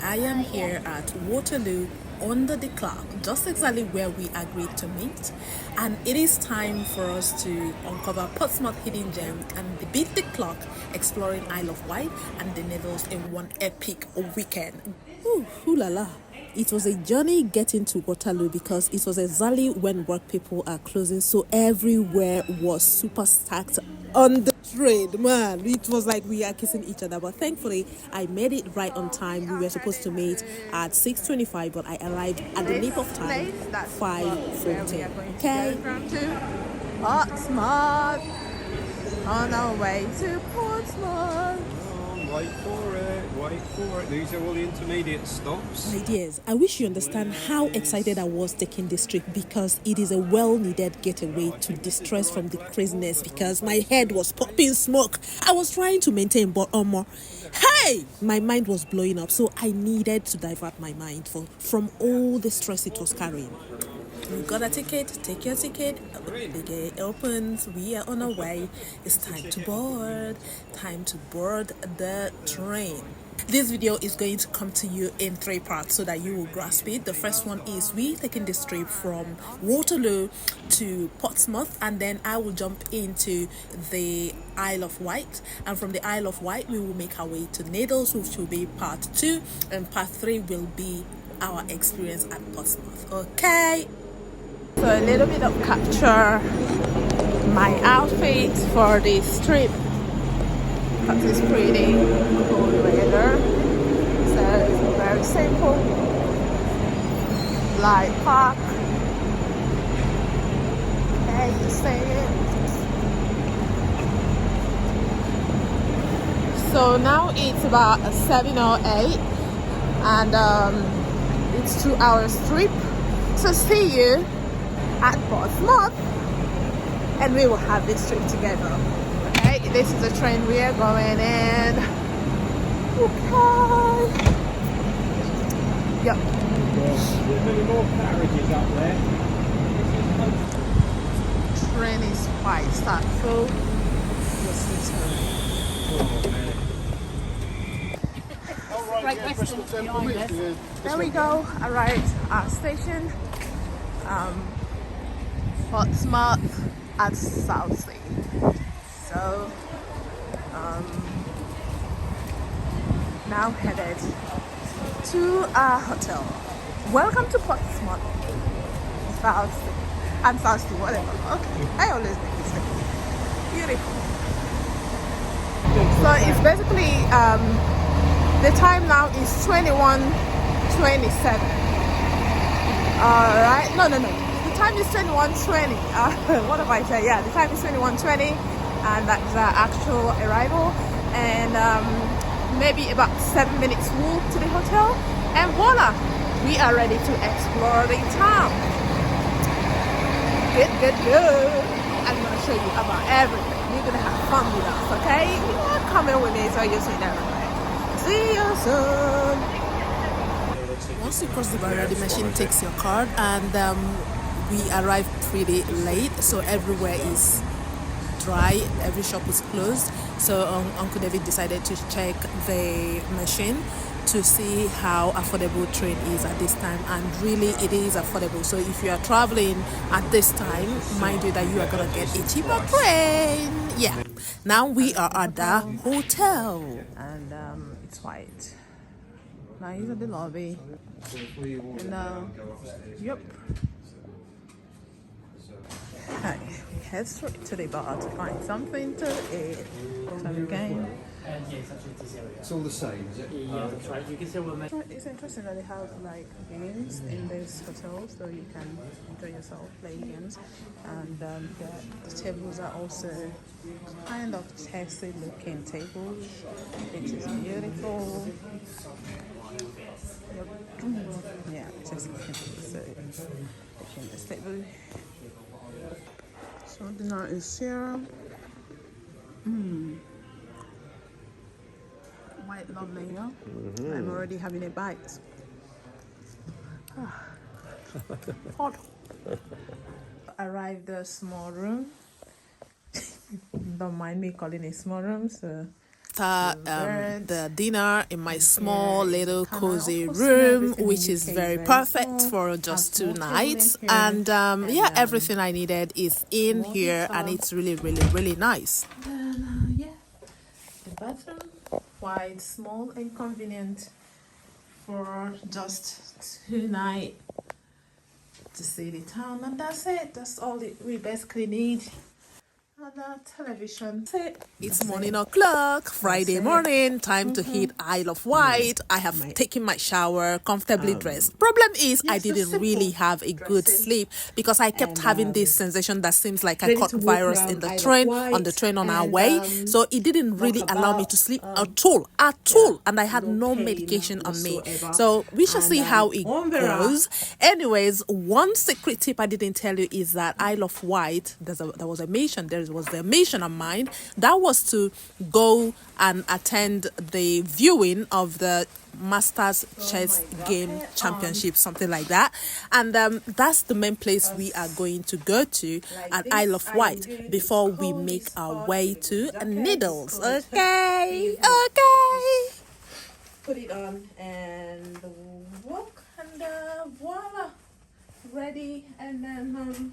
I am here at Waterloo under the clock, just exactly where we agreed to meet, and it is time for us to uncover Portsmouth hidden gems and beat the clock, exploring Isle of Wight and the Needles in one epic weekend. Ooh la la. It was a journey getting to Waterloo because it was exactly when work people are closing, so everywhere was super stacked on the train. Man, it was like we are kissing each other, but thankfully I made it right on time. We were supposed to meet at 6:25, but I arrived at the nick of time, 5:40. Okay. Portsmouth, on our way to Portsmouth. Wait for it. These are all the intermediate stops. My dears, I wish you understand how excited I was taking this trip because it is a well-needed getaway to distress from the craziness because my head was popping smoke. I was trying to maintain, but hey! My mind was blowing up, so I needed to divert my mind from all the stress it was carrying. You got a ticket, take your ticket, the gate opens, we are on our way. It's time to board the train. This video is going to come to you in 3 parts so that you will grasp it. The first one is we taking this trip from Waterloo to Portsmouth, and then I will jump into the Isle of Wight, and from the Isle of Wight we will make our way to Needles, which will be part 2, and part 3 will be our experience at Portsmouth. Okay, So a little bit of capture my outfit for this trip because it's pretty cold weather. So it's very simple, light park. Okay, you see it. So now it's about 7:08 and it's 2 hours trip. So see you at Portsmouth and we will have this trip together. Okay, this is the train we are going in. Okay. Yep. There's many more carriages up there. Train is quite stacked full. There we go. Arrived at station. Portsmouth at Southsea. So now headed to our hotel. Welcome to Portsmouth. Southsea. And Southsea, whatever. Okay. I always make this beautiful. So it's basically the time now is 21:27. Alright. No. The time is 21:20. What have I said? Yeah, the time is 21:20 and that's our actual arrival. And maybe about 7 minutes walk to the hotel. And voila! We are ready to explore the town. Good. I'm gonna show you about everything. You're gonna have fun with us, okay? You are coming with me so you'll see everything. See you soon. once you cross the barrier, the machine takes your card, and we arrived pretty late, so everywhere is dry, every shop is closed. So Uncle David decided to check the machine to see how affordable train is at this time, and really it is affordable. So if you are traveling at this time, mind you that you are gonna get a cheaper train. Yeah, now we are at the hotel and it's white. Now he's at the lobby and yep. Okay, we head straight to the bar to find something to eat. It's all the same, is it? Yeah, that's right. You can still remember. It's interesting that they have like games in this hotel, so you can enjoy yourself playing games. And the tables are also kind of chessy looking tables, which is beautiful. Yep. Yeah, chessy looking tables. So looking at this table. So dinner is serum. Quite lovely, you know? I'm already having a bite. Hot. Arrived a small room. Don't mind me calling it small room, so after the dinner in my small little cozy room, which is very perfect for just 2 nights. And yeah, everything I needed is in here, and it's really nice. Yeah, the bathroom, quite small and convenient for just 2 nights to see the town, and that's it. That's all we basically need. And television. It's morning o'clock, Friday morning, time to hit Isle of Wight. I have taken my shower, comfortably dressed. Problem is, I didn't really have a good sleep because I kept having this sensation that seems like I caught virus in the train, on our way. So it didn't really allow me to sleep at all. And I had no medication on me. So we shall see how it goes. Anyways, one secret tip I didn't tell you is that Isle of Wight, there was a mission of mine, that was to go and attend the viewing of the Masters Chess game championship, something like that. And that's the main place we are going to go to at Isle of Wight before we make our way to Needles. Okay. Put it on and walk, and voila, ready. And then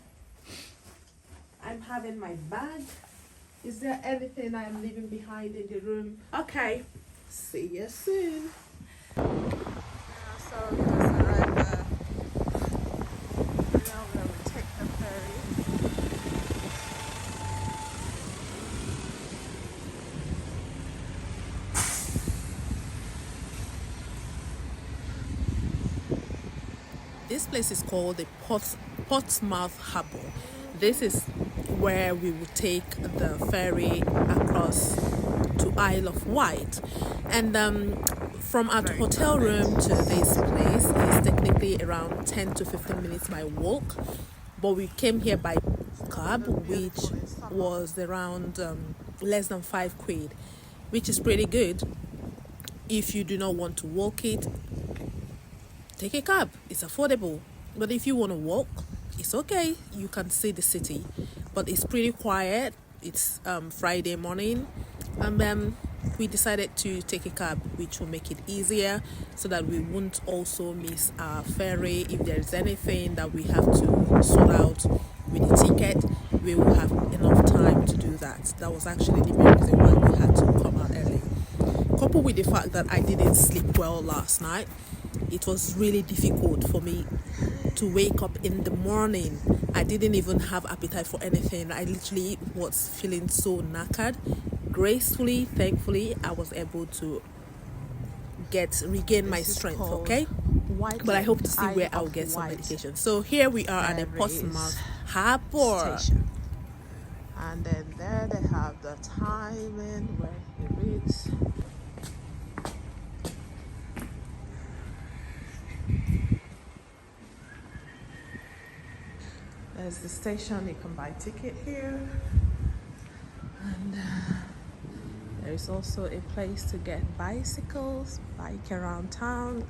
I'm having my bag. Is there anything I'm leaving behind in the room? Okay, see you soon. So we just arrived now where we take the ferry. This place is called the Portsmouth Harbour. This is where we will take the ferry across to Isle of Wight. And from our hotel room to this place is technically around 10 to 15 minutes by walk. But we came here by cab, which was around less than £5, which is pretty good. If you do not want to walk it, take a cab. It's affordable. But if you want to walk, it's okay. You can see the city, but it's pretty quiet. It's Friday morning, and then we decided to take a cab, which will make it easier so that we won't also miss our ferry. If there's anything that we have to sort out with the ticket, we will have enough time to do that. That was actually the main reason why we had to come out early. Coupled with the fact that I didn't sleep well last night, it was really difficult for me to wake up in the morning. I didn't even have appetite for anything. I literally was feeling so knackered. Gracefully, thankfully, I was able to regain my strength, okay? But I hope to see where I'll get some medication. So here we are at the Portsmouth Harbour. And then there they have the timing where it reads. There's the station. You can buy a ticket here, and there is also a place to get bicycles, bike around town,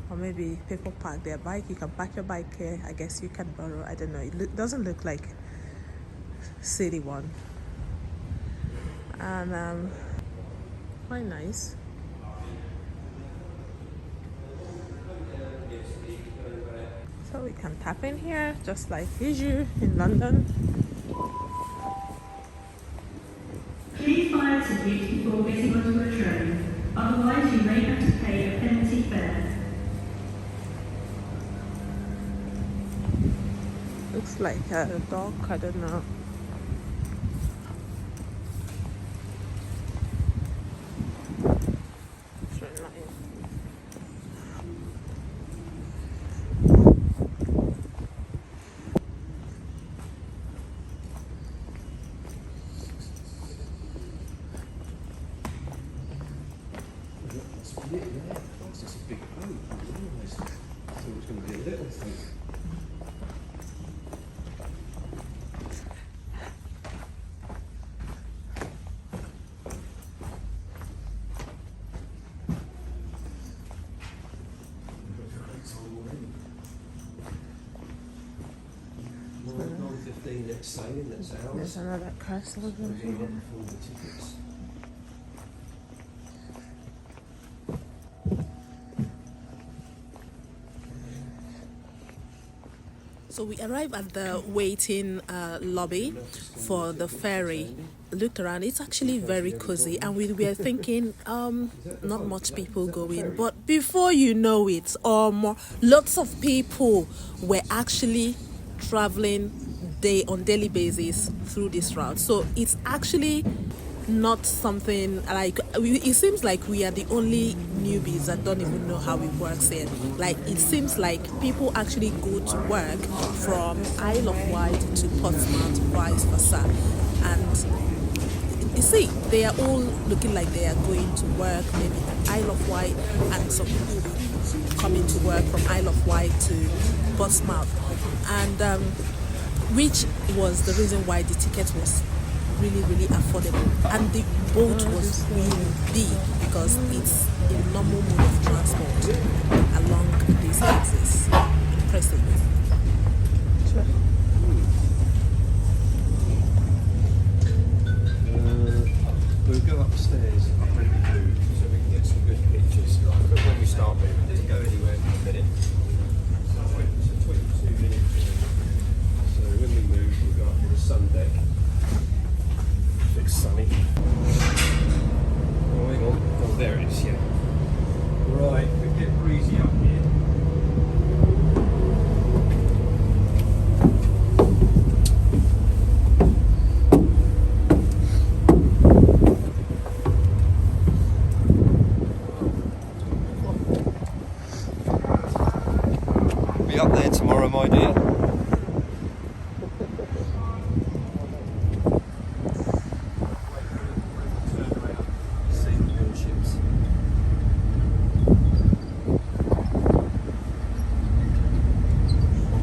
or maybe people park their bike. You can park your bike here. I guess you can borrow. I don't know. It doesn't look like city one, and quite nice. So we can tap in here just like usual in London. Please buy a ticket before getting onto a train, otherwise you may have to pay a penalty fare. Looks like a dock, I don't know. It's a big boat. I thought it was going to be a little thing. There's another castle over here. So we arrived at the waiting lobby for the ferry. Looked around, it's actually very cozy, and we were thinking not much people going, but before you know it, lots of people were actually traveling on daily basis through this route. So it's actually not something like it seems like we are the only newbies that don't even know how it works here. Like, it seems like people actually go to work from Isle of Wight to Portsmouth, vice versa, and you see they are all looking like they are going to work maybe at Isle of Wight, and some people coming to work from Isle of Wight to Portsmouth, and which was the reason why the ticket was really affordable, and the boat was really big because it's a normal mode of transport along this axis. Impressive. We'll go upstairs up in the food so we can get some good pictures. But when we start moving, to go anywhere in a minute. So 22 minutes. So when we move, we'll go up to the sun deck. It's sunny. Oh, hang on. Oh, there it is, yeah. Right, we get breezy up here. Be up there tomorrow, my dear.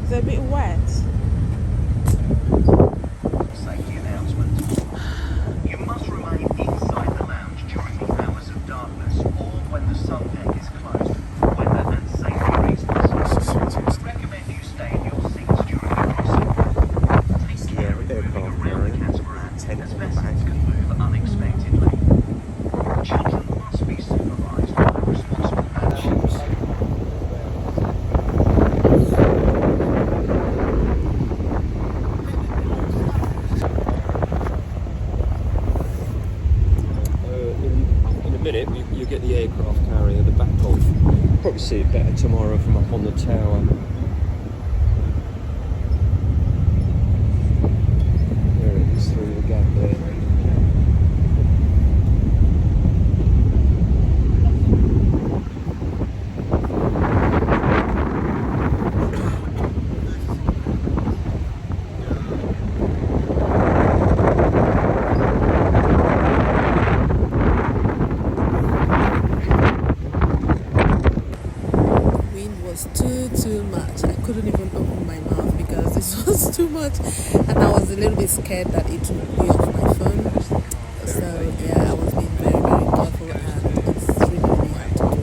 It's a bit wet. Safety announcement. You must remain inside the lounge during the hours of darkness or when the sun deck is closed for weather and safety reasons. We recommend you stay in your seats during the crossing. Take care of moving around the catamaran as vessels can move unexpectedly. Children must be supervised by responsible adults. In a minute, you get the aircraft carrier, the back of. Probably see it better tomorrow from up on the tower. There it is, through the gap there. Too much. I couldn't even open my mouth because this was too much, and I was a little bit scared that it would be off my phone. So yeah, I was being very careful, and it's really hard to do.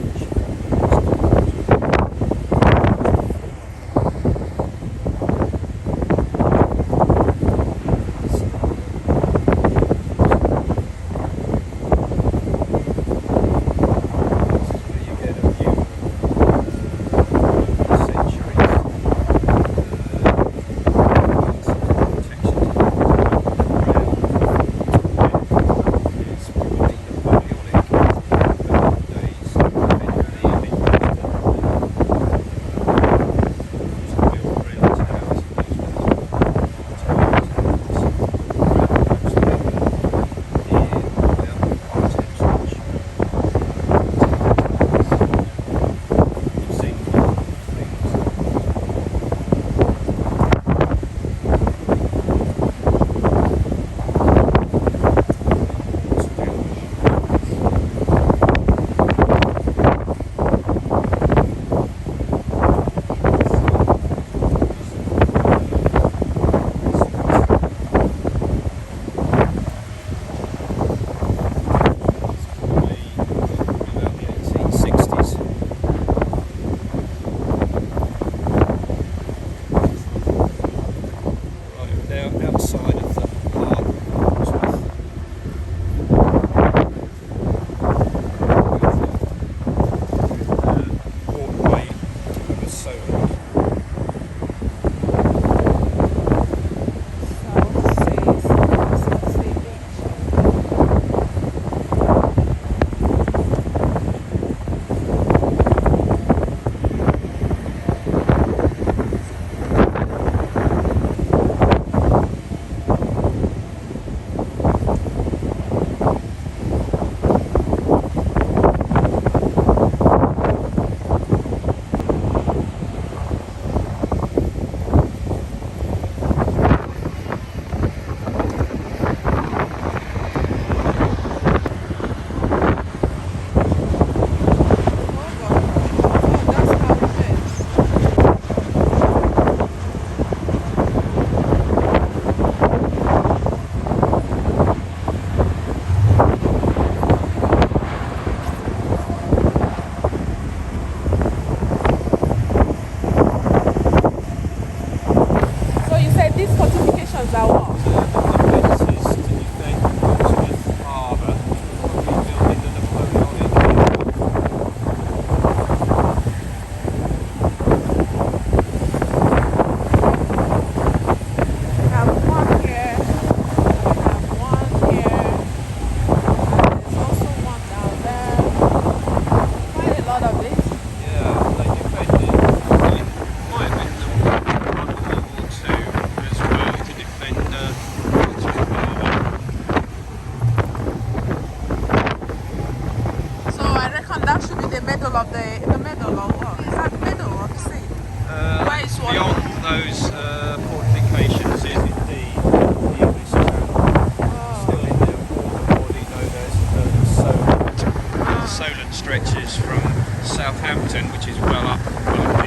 up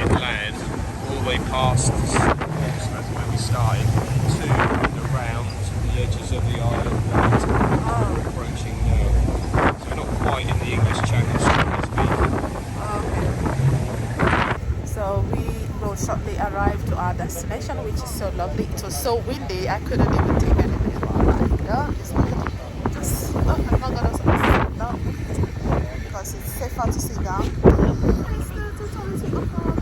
inland, all the way past Portsmouth where we started, to and around the edges of the Isle of Wight. We're approaching now. So we're not quite in the English Channel, so to speak. So we will shortly arrive to our destination, which is so lovely. It was so windy, I couldn't even take any picture. Like, it's not just, I'm not gonna sit down because it's safer to sit down. It's not totally covered.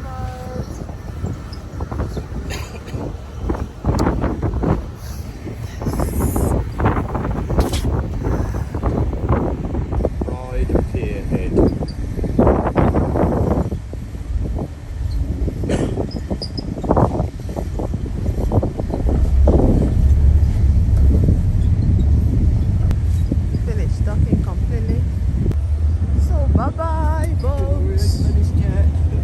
Pier head. Finished docking completely. So bye bye boats.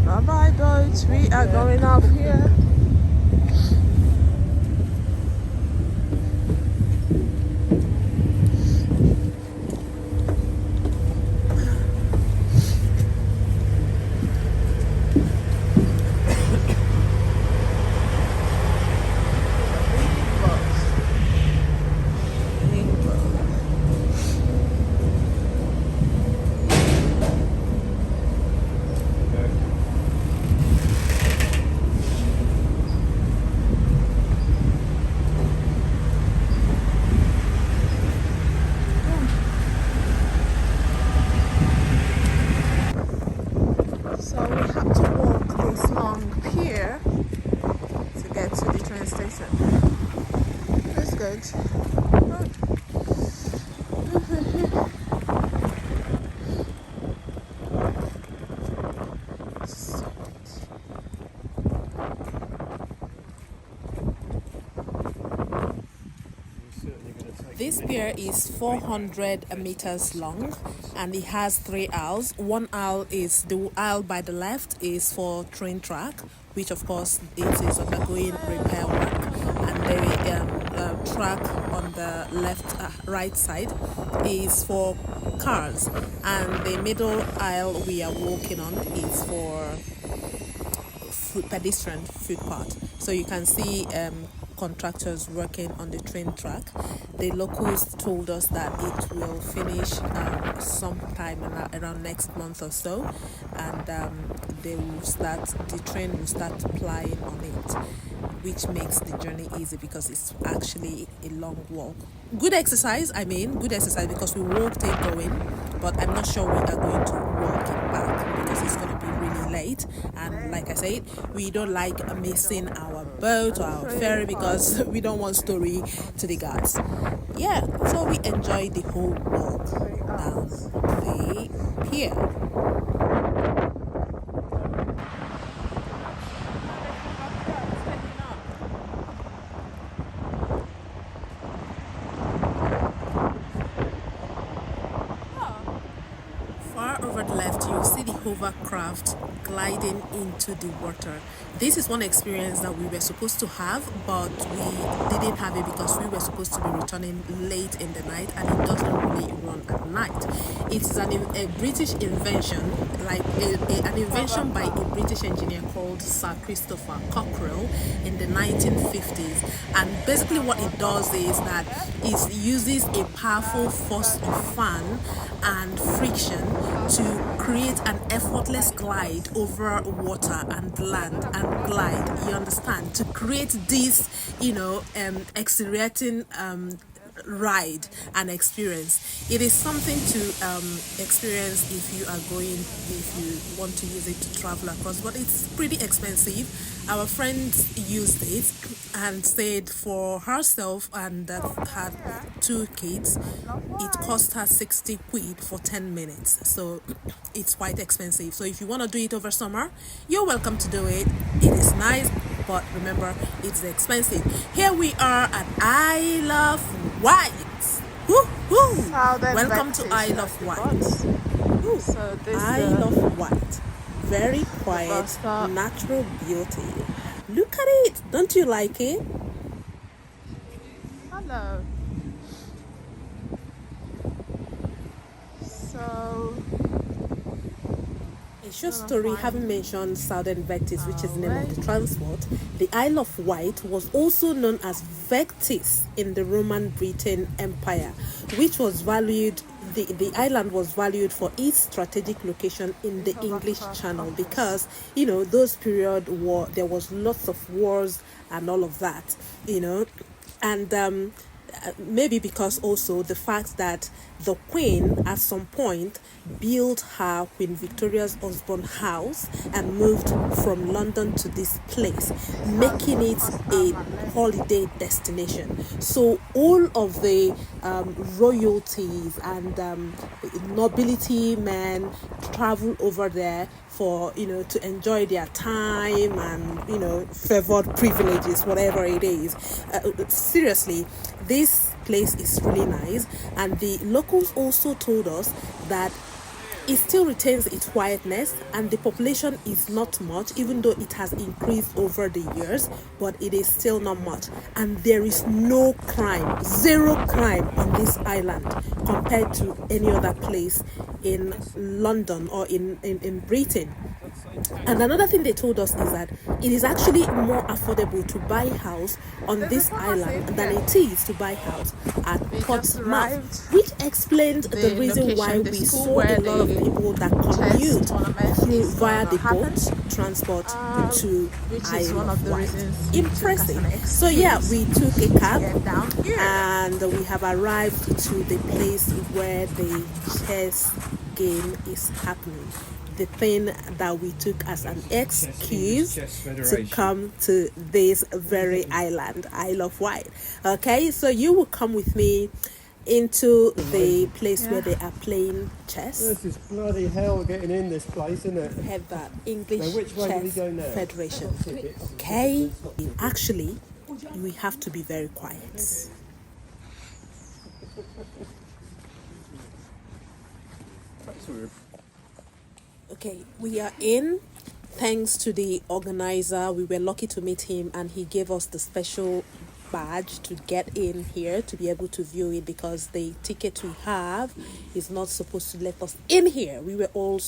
Bye bye boats. We are going off here. So we have to walk this long pier to get to the train station. That's good. This pier is 400 meters long and it has 3 aisles. One aisle is the aisle by the left is for train track, which of course it is undergoing repair work, and the track on the right side is for cars, and the middle aisle we are walking on is for pedestrian footpath. So you can see contractors working on the train track. The locals told us that it will finish sometime around next month or so, and the train will start plying on it, which makes the journey easy because it's actually a long walk. Good exercise because we walked it going, but I'm not sure we are going to walk it back because it's going to be really late, and like I said, we don't like missing our boat or our ferry because we don't want story to the gods. Yeah, so we enjoyed the whole walk down the pier. Far over the left, you'll see the hovercraft gliding into the water. This is one experience that we were supposed to have, but we didn't have it because we were supposed to be returning late in the night, and it doesn't really run at night. It's a British invention, like an invention by a British engineer called Sir Christopher Cockerell in the 1950s. And basically what it does is that it uses a powerful force of fan and friction to create an effortless glide over water and land and glide, you understand, to create this, exhilarating ride and experience. It is something to experience if you want to use it to travel across, but it's pretty expensive. Our friends used it and said for herself and that had 2 kids, it cost her 60 quid for 10 minutes. So it's quite expensive. So if you want to do it over summer, you're welcome to do it. It is nice, but remember, it's expensive. Here we are at Isle of Wight. Woo-hoo! Welcome to Isle of Wight. So this Isle of Wight. Very quiet, natural beauty. Look at it. Don't you like it? Hello. So A short story, having mentioned Southern Vectis, which is the name of the transport, the Isle of Wight was also known as Vectis in the Roman Britain Empire, which was valued. The island was valued for its strategic location in the English Channel because, you know, those period there was lots of wars and all of that, you know, and maybe because also the fact that the Queen at some point built her Queen Victoria's husband house and moved from London to this place, making it a holiday destination. So all of the royalties and nobility men travel over there for, you know, to enjoy their time and, you know, favored privileges, whatever it is. Seriously, this place is really nice, and the locals also told us that it still retains its quietness and the population is not much, even though it has increased over the years, but it is still not much, and there is no crime, zero crime on this island compared to any other place in London or in Britain. And another thing they told us is that it is actually more affordable to buy a house on this island than it is to buy a house at Portsmouth, which explained the reason why we saw a lot of people that commute via the boat transport to Isle of Wight. Impressive. So yeah, we took a cab and we have arrived to the place where the chess game is happening. The thing that we took as an excuse to come to this very island, Isle of Wight. Okay, so you will come with me into the place where they are playing chess. This is bloody hell getting in this place, isn't it? Have that English Now, which way do we Chess go now? Federation. Okay, actually, we have to be very quiet. Okay, we are in. Thanks to the organizer, we were lucky to meet him, and he gave us the special badge to get in here to be able to view it, because the ticket we have is not supposed to let us in here. We were all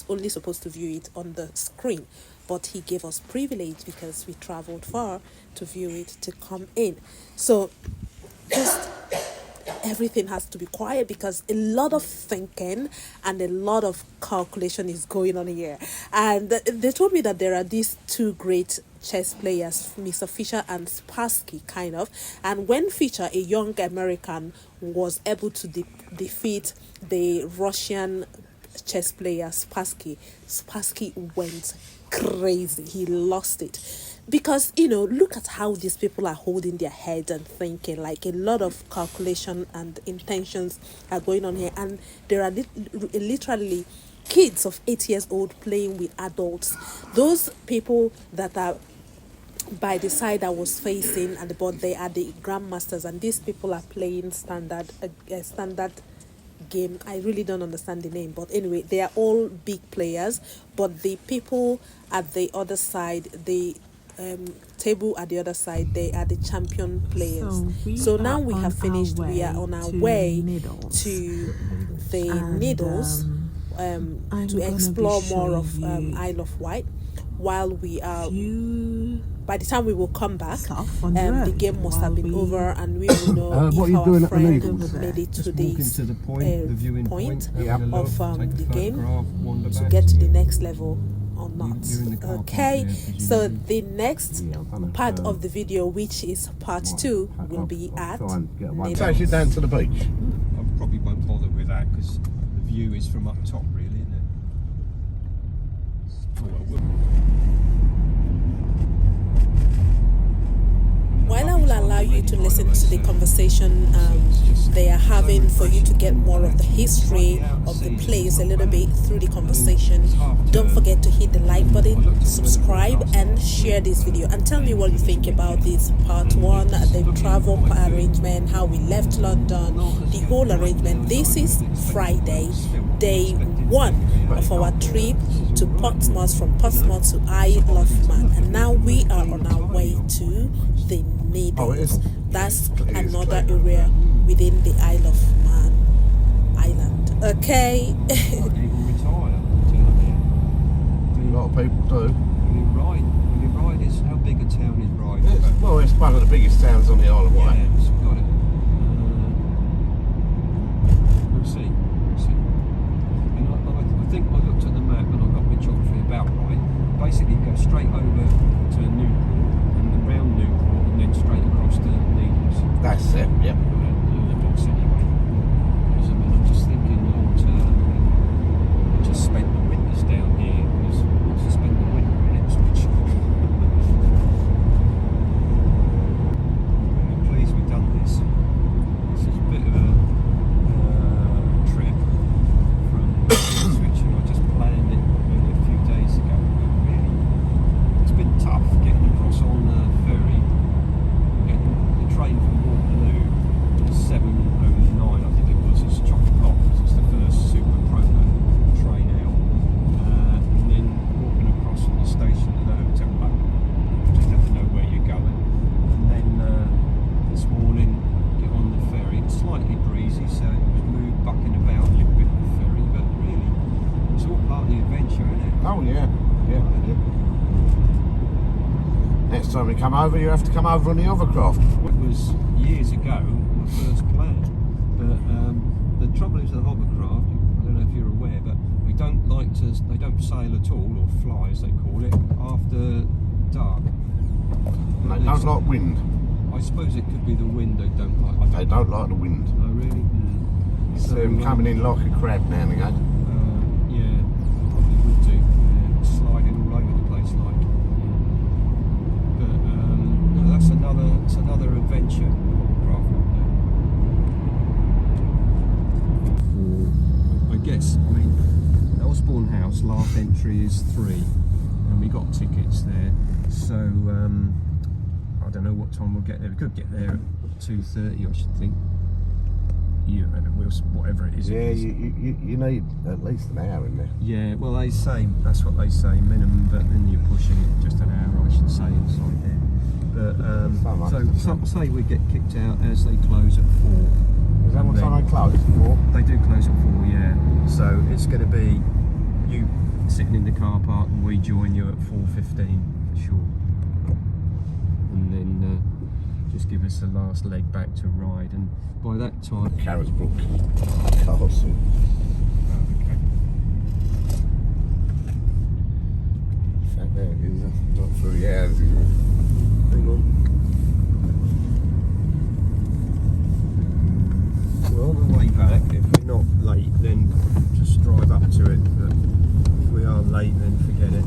only supposed to view it on the screen, but he gave us privilege because we traveled far to view it to come in. So just everything has to be quiet because a lot of thinking and a lot of calculation is going on here. And they told me that there are these two great chess players, Mr. Fischer and Spassky, kind of. And when Fischer, a young American, was able to defeat the Russian chess player Spassky went crazy. He lost it. Because, you know, look at how these people are holding their heads and thinking. Like, a lot of calculation and intentions are going on here. And there are literally kids of 8 years old playing with adults. Those people that are by the side I was facing at the board, they are the Grandmasters. And these people are playing standard game. I really don't understand the name, but anyway, they are all big players. But the people at the other side, the table at the other side, they are the champion players. So now we have finished. We are on our way to the Needles to explore more of Isle of Wight. While we are, by the time we will come back, the game must have been over, and we will know if our friend made it to the point of the game to get to the next level or not. Okay, so the next part of the video, which is part 2, will be at Needles. It's actually down to the beach. I probably won't bother with that because the view is from up top, really, isn't it? While I will allow you to listen to the conversation they are having, for you to get more of the history of the place a little bit through the conversation, don't forget to hit the like button, subscribe, and share this video. And tell me what you think about this part 1, the travel arrangement, how we left London, the whole arrangement. This is Friday, day 1 of our trip to Portsmouth, from Portsmouth to Isle of Man, and now we are on our way to the Needles. That's another area within the Isle of Man island. Okay. lot of people do. Ryde is, how big a town is Ryde? Well, it's one of the biggest towns on the Isle of Wight. Yeah, it's got it. We'll see. And I think I looked at the map and I got my geography about right. Basically, you go straight over to Newport and then round Newport and then straight across to Needles. That's it, yep. The docks anyway. Because I mean, I'm just thinking long term. I just spent the winters down here because I was to spend the winter in Ipswich. I'm pleased we've done this. This is a bit of a trip from Ipswich, and I just planned it only a few days ago. But really, it's been tough getting across on the ferry. Getting the train from Waterloo at 7:09, I think it was, it's chock-a-block because it's the first super proper train out. And then walking across from the station to the hotel back, you just have to know where you're going. And then this morning, get on the ferry. It's slightly breezy, so it was moved bucking about a little bit with the ferry, but really, it's all part of the adventure, isn't it? Oh, yeah. Yeah. Next time you come over, you have to come over on the hovercraft. It was years ago, my first plan, but the trouble is with the hovercraft, I don't know if you're aware, but they don't sail at all, or fly as they call it, after dark. They don't like wind. I suppose it could be the wind they don't like. They don't like the wind. Oh, really? It's coming in like a crab now and again. Yeah, probably would do. Yeah, sliding all over the place like. But no, that's another adventure. Hovercraft up there. I guess. I mean, Osborne House last entry is 3, and we got tickets there. So I don't know what time we'll get there. We could get there at 2:30, I should think. Whatever it is. Yeah, you need at least an hour in there. Yeah, well, that's what they say, minimum, but then you're pushing it just an hour, I should say, inside there. But so some say we get kicked out as they close at 4. Is that what time they close? 4? They do close at 4, yeah. So it's going to be you sitting in the car park and we join you at 4:15 for sure. And then just give us the last leg back to Ryde, and by that time... Carisbrook Castle. Okay. In fact, there it is. Not through the hours. Hang on. Well, on the way back, if we're not late, then just drive up to it. But if we are late, then forget it.